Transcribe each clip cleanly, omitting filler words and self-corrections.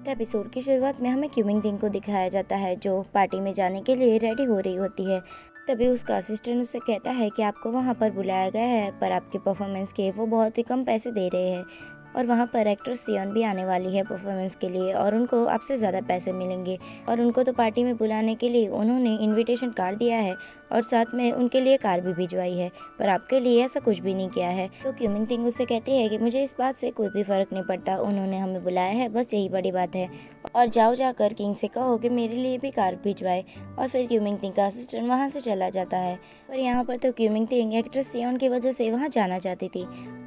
Episode की शुरुआत में हमें क्यूमिंग टिंग को दिखाया जाता है जो पार्टी में जाने के लिए रेडी हो रही होती है। तभी उसका असिस्टेंट उससे कहता है कि आपको वहाँ पर बुलाया गया है, पर आपके परफॉर्मेंस के वो बहुत ही कम पैसे दे रहे हैं और वहाँ पर एक्ट्रेस सियोन भी आने वाली है परफॉर्मेंस के लिए और उनको आपसे ज़्यादा पैसे मिलेंगे। और उनको तो पार्टी में बुलाने के लिए उन्होंने इनविटेशन कार्ड दिया है और साथ में उनके लिए कार भी भिजवाई है, पर आपके लिए ऐसा कुछ भी नहीं किया है। तो क्यूमिंग टिंग उससे कहती है कि मुझे इस बात से कोई भी फ़र्क नहीं पड़ता, उन्होंने हमें बुलाया है, बस यही बड़ी बात है। और जाओ जाकर किंग से कहो कि मेरे लिए भी कार भिजवाए। और फिर क्यूमिंग टिंग का असिस्टेंट वहाँ से चला जाता है। पर यहाँ पर तो क्यूमिंग टिंग एक्ट्रेस सियोन की वजह से वहाँ जाना चाहती थी।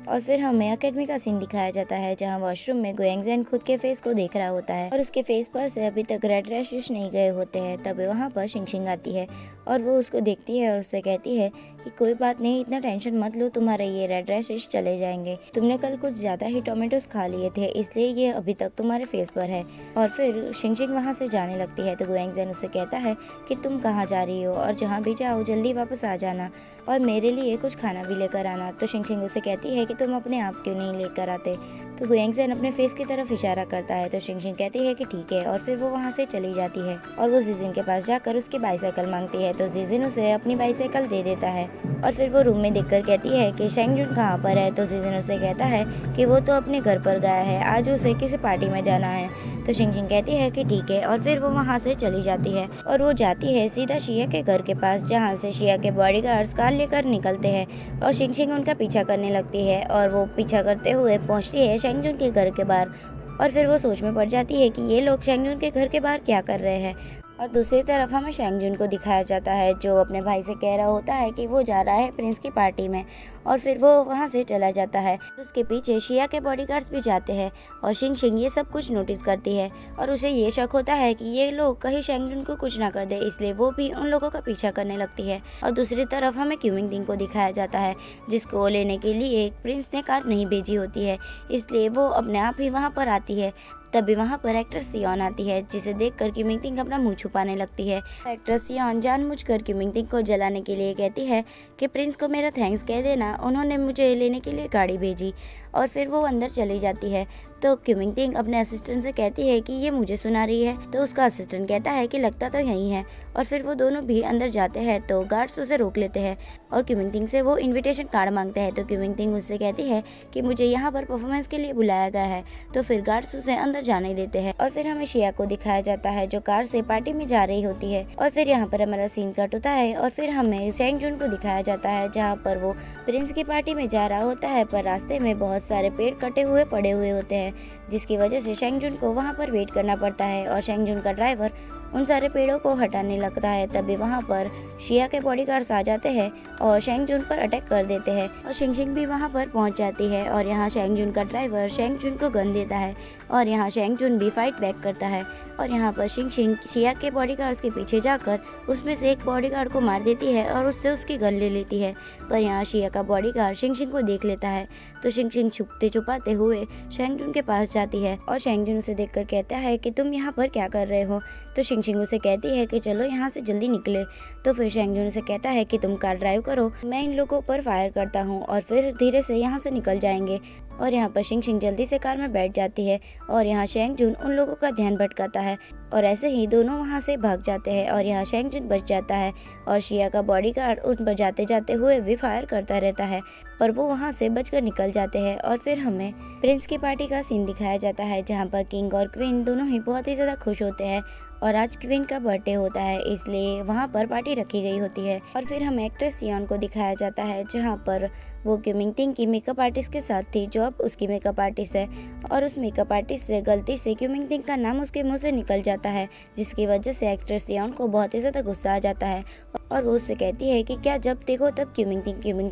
और फिर हमें एकेडमी का सीन दिखाया जाता है जहाँ वॉशरूम में गोएंगजेन खुद के फेस को देख रहा होता है और उसके फेस पर से अभी तक रेड रैशेस नहीं गए होते हैं। तभी वहाँ पर शिंगशिंग आती है और वो उसको देखती है और उससे कहती है कि कोई बात नहीं, इतना टेंशन मत लो, तुम्हारे ये रेड रैशेस चले जाएंगे। तुमने कल कुछ ज्यादा ही टोमेटोज खा लिए थे, इसलिए ये अभी तक तुम्हारे फेस पर है। और फिर शिंगशिंग वहाँ से जाने लगती है तो गोएंगजेन उससे कहता है कि तुम कहाँ जा रही हो और जहाँ भी जाओ जल्दी वापस आ जाना और मेरे लिए कुछ खाना भी लेकर आना। तो शिंगशिंग उसे कहती है कि तुम अपने आप क्यों नहीं लेकर आते। तो गोएंगजेन अपने फेस की तरफ इशारा करता है तो शिंगशिंग कहती है कि ठीक है और फिर वो वहाँ से चली जाती है और वो जिजिन के पास जाकर उसकी बाइसाइकिल मांगती है तो जिजिन उसे अपनी बाइसाइकिल दे देता है। और फिर वो रूम में देखकर कहती है कि शेंगजुन कहाँ पर है। तो जिजिन उसे कहता है कि वो तो अपने घर पर गया है, आज उसे किसी पार्टी में जाना है। तो शिंगशिंग कहती है कि ठीक है और फिर वो वहाँ से चली जाती है और वो जाती है सीधा शिया के घर के पास जहाँ से शिया के बॉडीगार्ड्स कार लेकर निकलते हैं और शिंगशिंग उनका पीछा करने लगती है और वो पीछा करते हुए पहुँचती है शेंगजुन के घर के बाहर। और फिर वो सोच में पड़ जाती है कि ये लोग शेंगजुन के घर के बाहर क्या कर रहे हैं। और दूसरी तरफ हमें शेंगजुन को दिखाया जाता है जो अपने भाई से कह रहा होता है कि वो जा रहा है प्रिंस की पार्टी में और फिर वो वहाँ से चला जाता है। उसके पीछे शिया के बॉडीगार्ड्स भी जाते हैं और शिंगशिंग ये सब कुछ नोटिस करती है और उसे ये शक होता है कि ये लोग कहीं शेंगजुन को कुछ ना कर दे, इसलिए वो भी उन लोगों का पीछा करने लगती है। और दूसरी तरफ हमें क्यूमिंग टिंग को दिखाया जाता है जिसको लेने के लिए प्रिंस ने कार नहीं भेजी होती है, इसलिए वो अपने आप ही वहाँ पर आती है। तभी वहाँ पर एक्ट्रेस सियोन आती है जिसे देखकर क्यूमिंग टिंग अपना मुंह छुपाने लगती है। एक्ट्रेस सियोन जानबूझकर क्यूमिंग टिंग को जलाने के लिए कहती है कि प्रिंस को मेरा थैंक्स कह देना, उन्होंने मुझे लेने के लिए गाड़ी भेजी। और फिर वो अंदर चली जाती है तो क्यूमिंग टिंग अपने असिस्टेंट से कहती है कि ये मुझे सुना रही है। तो उसका असिस्टेंट कहता है कि लगता तो यही है। और फिर वो दोनों भी अंदर जाते हैं तो गार्ड्स उसे रोक लेते हैं और क्यूमिंग टिंग से वो इनविटेशन कार्ड मांगते हैं। तो क्यूमिंग टिंग उससे कहती है कि मुझे यहाँ पर परफॉर्मेंस के लिए बुलाया गया है। तो फिर गार्ड्स उसे अंदर जाने देते हैं और फिर हमें शिया को दिखाया जाता है जो कार से पार्टी में जा रही होती है। और फिर यहाँ पर हमारा सीन कट होता है और फिर हमें शेंगजुन को दिखाया जाता है जहाँ पर वो प्रिंस की पार्टी में जा रहा होता है, पर रास्ते में बहुत सारे पेड़ कटे हुए पड़े हुए होते हैं जिसकी वजह से शेंगजुन को वहाँ पर वेट करना पड़ता है और शेंगजुन का ड्राइवर उन सारे पेड़ों को हटाने लगता है। तभी वहाँ पर शिया के बॉडीगार्ड्स आ जाते हैं और शेंगजुन पर अटैक कर देते हैं और शिंगशिंग भी वहाँ पर पहुँच जाती है और यहाँ शेंगजुन का ड्राइवर शेंगजुन को गन देता है और यहाँ शेंगजुन भी फाइट बैक करता है। और यहाँ पर शिंगशिंग शिया के बॉडीगार्ड्स के पीछे जाकर उसमें से एक बॉडीगार्ड को मार देती है और उससे उसकी गन ले लेती है। पर यहाँ शिया का बॉडीगार्ड शिंगशिंग को देख लेता है तो शिंगशिंग छुपते छुपाते हुए शेंगजुन के पास जाती है और शेंगजुन उसे देखकर कहता है कि तुम यहाँ पर क्या कर रहे हो। तो शिंगशिंग उसे कहती है कि चलो यहाँ से जल्दी निकले। तो फिर शेंगजुन उसे कहता है कि तुम कार ड्राइव करो, मैं इन लोगों पर फायर करता हूँ और फिर धीरे से यहाँ से निकल जाएंगे। और यहाँ पर शिंगशिंग जल्दी से कार में बैठ जाती है और यहाँ शेंगजुन उन लोगों का ध्यान भटकाता है और ऐसे ही दोनों वहाँ से भाग जाते हैं और यहाँ शेंगजुन बच जाता है और शिया का बॉडीगार्ड उन पर जाते जाते हुए भी फायर करता रहता है और वो वहाँ से बचकर निकल जाते हैं। और फिर हमें प्रिंस की पार्टी का सीन दिखाया जाता है जहाँ पर किंग और क्वीन दोनों ही बहुत ही ज़्यादा खुश होते हैं और आज क्वीन का बर्थडे होता है, इसलिए वहाँ पर पार्टी रखी गई होती है। और फिर हमें एक्ट्रेस सियोन को दिखाया जाता है जहाँ पर वो क्यूमिंग टिंग की मेकअप आर्टिस्ट के साथ थी जो अब उसकी मेकअप आर्टिस्ट है और उस मेकअप आर्टिस्ट से गलती से क्यूमिंग टिंग का नाम उसके मुंह से निकल जाता है जिसकी वजह से एक्ट्रेस सियोन को बहुत ही ज़्यादा गुस्सा आ जाता है और वो उससे कहती है कि क्या जब देखो तब क्यूमिंग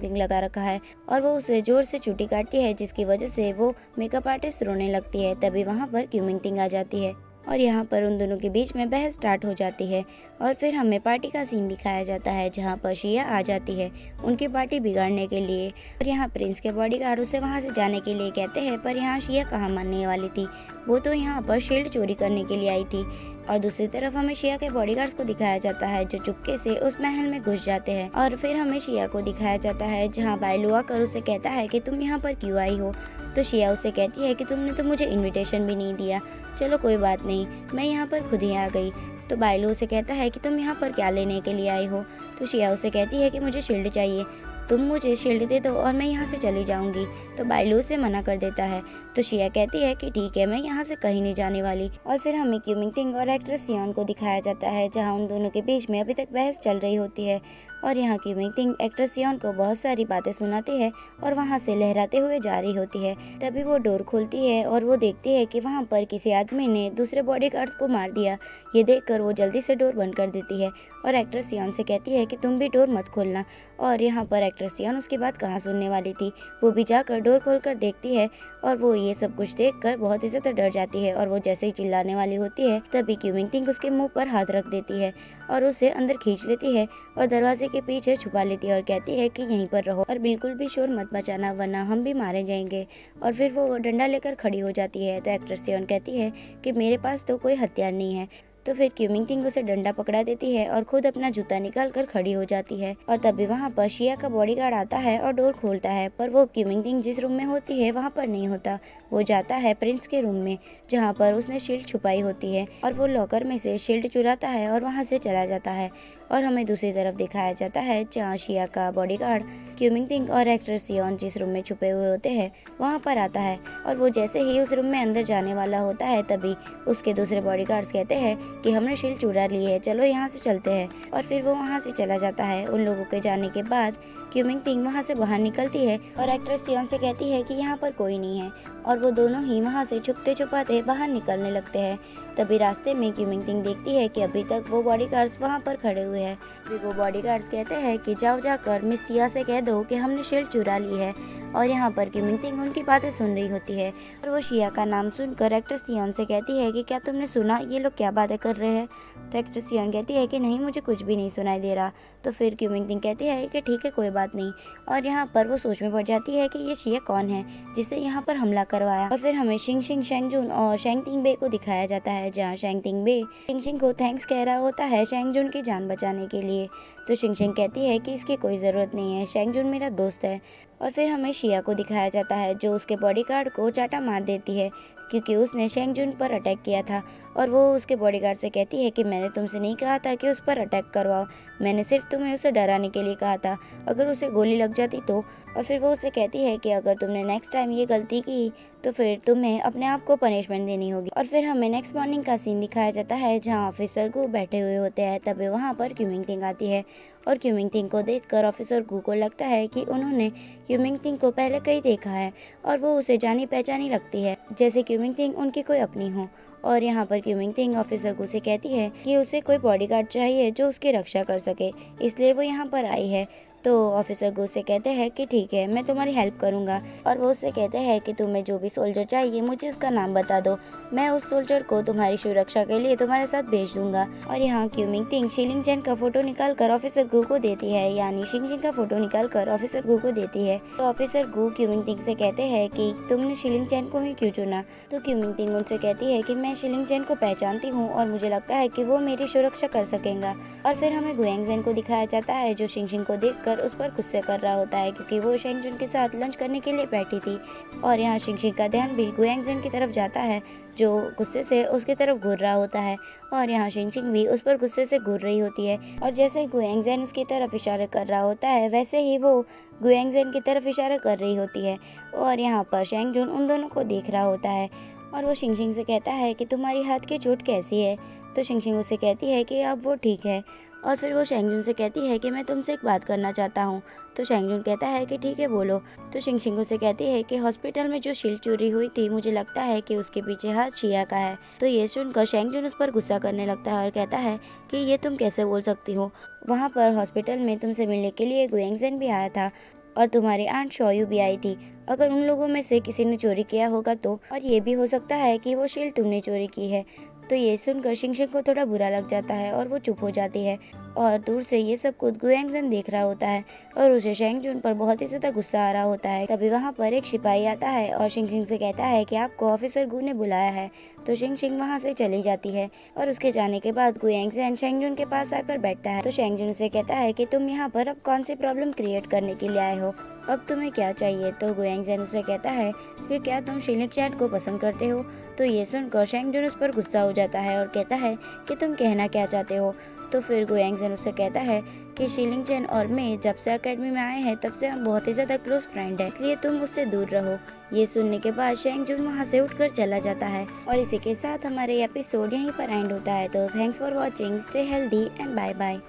टिंग लगा रखा है और वो उसे जोर से चुटी काटती है जिसकी वजह से वो मेकअप आर्टिस्ट रोने लगती है। तभी वहाँ पर क्यूमिंग टिंग आ जाती है और यहाँ पर उन दोनों के बीच में बहस स्टार्ट हो जाती है। और फिर हमें पार्टी का सीन दिखाया जाता है जहाँ पर शिया आ जाती है उनकी पार्टी बिगाड़ने के लिए और यहाँ प्रिंस के बॉडीगार्ड उसे वहाँ से जाने के लिए कहते हैं, पर यहाँ शिया कहाँ मानने वाली थी, वो तो यहाँ पर शील्ड चोरी करने के लिए आई थी। और दूसरी तरफ हमें शिया के बॉडीगार्ड्स को दिखाया जाता है जो चुपके से उस महल में घुस जाते हैं। और फिर हमें शिया को दिखाया जाता है जहाँ बायलू आकर उसे कहता है कि तुम यहाँ पर क्यों आई हो। तो शिया उसे कहती है कि तुमने तो मुझे इनविटेशन भी नहीं दिया, चलो कोई बात नहीं, मैं यहाँ पर खुद ही आ गई। तो बायलू उसे कहता है कि तुम यहाँ पर क्या लेने के लिए आई हो। तो शिया उसे कहती है कि मुझे शील्ड चाहिए, तुम मुझे शील्ड दे दो और मैं यहाँ से चली जाऊंगी। तो बायलू उसे मना कर देता है। तो शिया कहती है कि ठीक है, मैं यहाँ से कहीं नहीं जाने वाली। और फिर हमें क्यूमिंगटिंग और एक्ट्रेस सियोन को दिखाया जाता है जहाँ उन दोनों के बीच में अभी तक बहस चल रही होती है। और यहाँ क्यूमिंगटिंग एक्ट्रेस सियोन को बहुत सारी बातें सुनाती है और वहाँ से लहराते हुए जा रही होती है। तभी वो डोर खोलती है और वो देखती है कि वहाँ पर किसी आदमी ने दूसरे बॉडीगार्ड्स को मार दिया। ये देखकर वो जल्दी से डोर बंद कर देती है और एक्ट्रेस सियोन से कहती है कि तुम भी डोर मत खोलना। और यहाँ पर एक्ट्रेस सियोन उसकी बात कहाँ सुनने वाली थी, वो भी जाकर डोर खोलकर देखती है और वो ये सब कुछ देखकर बहुत ही ज़्यादा डर जाती है। और वो जैसे ही चिल्लाने वाली होती है तभी क्यूमिंगटिंग उसके मुंह पर हाथ रख देती है और उसे अंदर खींच लेती है और दरवाजे के पीछे छुपा लेती है और कहती है कि यहीं पर रहो और बिल्कुल भी शोर मत मचाना वरना हम भी मारे जाएंगे। और फिर वो डंडा लेकर खड़ी हो जाती है। तो एक्ट्रेस सियोन कहती है कि मेरे पास तो कोई हथियार नहीं है। तो फिर क्यूमिंगटिंग उसे डंडा पकड़ा देती है और खुद अपना जूता निकाल कर खड़ी हो जाती है। और तभी वहाँ पर शिया का बॉडीगार्ड आता है और डोर खोलता है, पर वो क्यूमिंगटिंग जिस रूम में होती है वहाँ पर नहीं होता। वो जाता है प्रिंस के रूम में जहाँ पर उसने शील्ड छुपाई होती है और वो लॉकर में से शील्ड चुराता है और वहाँ से चला जाता है। और हमें दूसरी तरफ दिखाया जाता है जहाँ शिया का बॉडीगार्ड क्यूमिंगटिंग और एक्ट्रेस सियोन जिस रूम में छुपे हुए होते हैं वहाँ पर आता है। और वो जैसे ही उस रूम में अंदर जाने वाला होता है तभी उसके दूसरे बॉडीगार्ड्स कहते हैं कि हमने शील्ड चुरा ली है, चलो यहाँ से चलते हैं। और फिर वो वहाँ से चला जाता है। उन लोगों के जाने के बाद क्यूमिंगटिंग वहाँ से बाहर निकलती है और एक्ट्रेस सियोन से कहती है कि यहाँ पर कोई नहीं है और वो दोनों ही वहाँ से छुपते छुपाते बाहर निकलने लगते हैं। तभी रास्ते में क्यूमिंगटिंग देखती है कि अभी तक वो बॉडीगार्ड्स वहाँ पर खड़े हुए हैं। फिर वो बॉडीगार्ड्स कहते हैं कि जाओ जाकर मिस सिया से कह दो कि हमने शील्ड चुरा ली है। और यहाँ पर क्यूमिंगटिंग उनकी बातें सुन रही होती है और वो शिया का नाम सुनकर एक्ट्रेस सियोन से कहती है कि क्या तुमने सुना ये लोग क्या बातें कर रहे हैं। तो एक्ट्रेस सियोन कहती है कि नहीं, मुझे कुछ भी नहीं सुनाई दे रहा। तो फिर क्यूमिंगटिंग कहती है कि ठीक है, कोई बात नहीं। और यहाँ पर वो सोच में पड़ जाती है कि ये शिया कौन है जिसने यहाँ पर हमला करवाया। और फिर हमें शिंग शिंग शेंगजुन और शेंगटिंग बे को दिखाया जाता है जहाँ शेंगटिंग बे शिंग शिंग को थैंक्स कह रहा होता है शेंगजुन की जान बचाने के लिए। तो शिंग शिंग कहती है कि इसकी कोई ज़रूरत नहीं है, शेंगजुन मेरा दोस्त है। और फिर हमें शिया को दिखाया जाता है जो उसके बॉडीगार्ड को चाटा मार देती है क्योंकि उसने शेंगजुन पर अटैक किया था। और वो उसके बॉडीगार्ड से कहती है कि मैंने तुमसे नहीं कहा था कि उस पर अटैक करवाओ, मैंने सिर्फ तुम्हें उसे डराने के लिए कहा था, अगर उसे गोली लग जाती तो। और फिर वो उसे कहती है कि अगर तुमने नेक्स्ट टाइम ये गलती की तो फिर तुम्हें अपने आप को पनिशमेंट देनी होगी। और फिर हमें नेक्स्ट मॉर्निंग का सीन दिखाया जाता है जहाँ ऑफिसर गू बैठे हुए होते हैं। तभी वहाँ पर क्यूमिंगटिंग आती है और क्यूमिंगटिंग को देखकर ऑफिसर गू को लगता है कि उन्होंने क्यूमिंगटिंग को पहले कहीं देखा है और वो उसे जानी पहचानी लगती है जैसे क्यूमिंगटिंग उनकी कोई अपनी हो। और यहाँ पर क्यूमिंगटिंग ऑफिसर गू से कहती है कि उसे कोई बॉडीगार्ड चाहिए जो उसकी रक्षा कर सके, इसलिए वो यहाँ पर आई है। तो ऑफिसर गू से कहते हैं कि ठीक है, मैं तुम्हारी हेल्प करूँगा। और वो उससे कहते हैं कि तुम्हें जो भी सोल्जर चाहिए मुझे उसका नाम बता दो, मैं उस सोल्जर को तुम्हारी सुरक्षा के लिए तुम्हारे साथ भेज दूंगा। और यहाँ क्यूमिंगटिंग शिलिंग चैन का फोटो निकाल कर ऑफिसर गू को देती है, यानी शिंग शिंग का फोटो निकाल कर ऑफिसर गू को देती है। तो ऑफिसर गू क्यूमिंगटिंग से कहते हैं कि तुमने शिलिंग चैन को ही क्यों चुना। तो क्यूमिंगटिंग उनसे कहती है कि मैं शिलिंग चैन को पहचानती हूँ और मुझे लगता है कि वो मेरी सुरक्षा कर सकेगा। और फिर हमें गुएंगजेन को दिखाया जाता है जो शिंग शिंग को देखकर उस पर गुस्से कर रहा होता है क्योंकि वो शेंगजुन के साथ लंच करने के लिए बैठी थी। और यहाँ शिंग शिंग का ध्यान भी गुएंगजेन की तरफ जाता है जो गुस्से से उसकी तरफ घूर रहा होता है और यहाँ शिंग शिंग भी उस पर गुस्से से घूर रही होती है। और जैसे ही गुएंगजेन उसकी तरफ इशारा कर रहा होता है वैसे ही वो गुएंगजेन की तरफ इशारा कर रही होती है। और यहाँ पर शेंगजुन उन दोनों को देख रहा होता है और वो शिंग शिंग से कहता है कि तुम्हारी हाथ की चोट कैसी है। तो शिंग शिंग उसे कहती है कि अब वो ठीक है। और फिर वो शेंगजुन से कहती है कि मैं तुमसे एक बात करना चाहता हूँ। तो शेंगजुन कहता है कि ठीक है बोलो। तो शिंग शिंग उसे कहती है कि हॉस्पिटल में जो शील्ड चोरी हुई थी मुझे लगता है कि उसके पीछे हाथ शिया का है। तो ये सुनकर शेंगजुन उस पर गुस्सा करने लगता है और कहता है कि ये तुम कैसे बोल सकती हो, वहाँ पर हॉस्पिटल में तुमसे मिलने के लिए गुएंगजेन भी आया था और तुम्हारी आंट शोयू भी आई थी, अगर उन लोगों में से किसी ने चोरी किया होगा तो, और ये भी हो सकता है कि वो शील्ड तुमने चोरी की है। तो ये सुनकर शिंग शिंग को थोड़ा बुरा लग जाता है और वो चुप हो जाती है। और दूर से ये सब कुछ गुयांगजन देख रहा होता है और उसे शेंग जुन पर बहुत ही ज्यादा गुस्सा आ रहा होता है। तभी वहाँ पर एक सिपाही आता है और शिंग शिंग से कहता है कि आपको ऑफिसर गु ने बुलाया है। तो शिंग शिंग वहाँ से चली जाती है और उसके जाने के बाद गुयांगजन शेंग जुन के पास आकर बैठता है। तो शेंग जुन से कहता है कि तुम यहाँ पर अब कौन सी प्रॉब्लम क्रिएट करने के लिए आए हो, अब तुम्हें क्या चाहिए। तो गुयांगजन उसे कहता है कि क्या तुम शिलिंग चैन को पसंद करते हो। तो ये सुनकर शेंग जुन उस पर गुस्सा हो जाता है और कहता है कि तुम कहना क्या चाहते हो। तो फिर गुयांगजन उससे कहता है कि शीलिंग चैन और मैं जब से एकेडमी में आए हैं तब से हम बहुत ही ज्यादा क्लोज फ्रेंड हैं, इसलिए तुम उससे दूर रहो। ये सुनने के बाद शेंग जुन वहाँ से उठकर चला जाता है और इसी के साथ हमारे एपिसोड यहीं पर एंड होता है। तो thanks for watching, stay healthy and bye bye.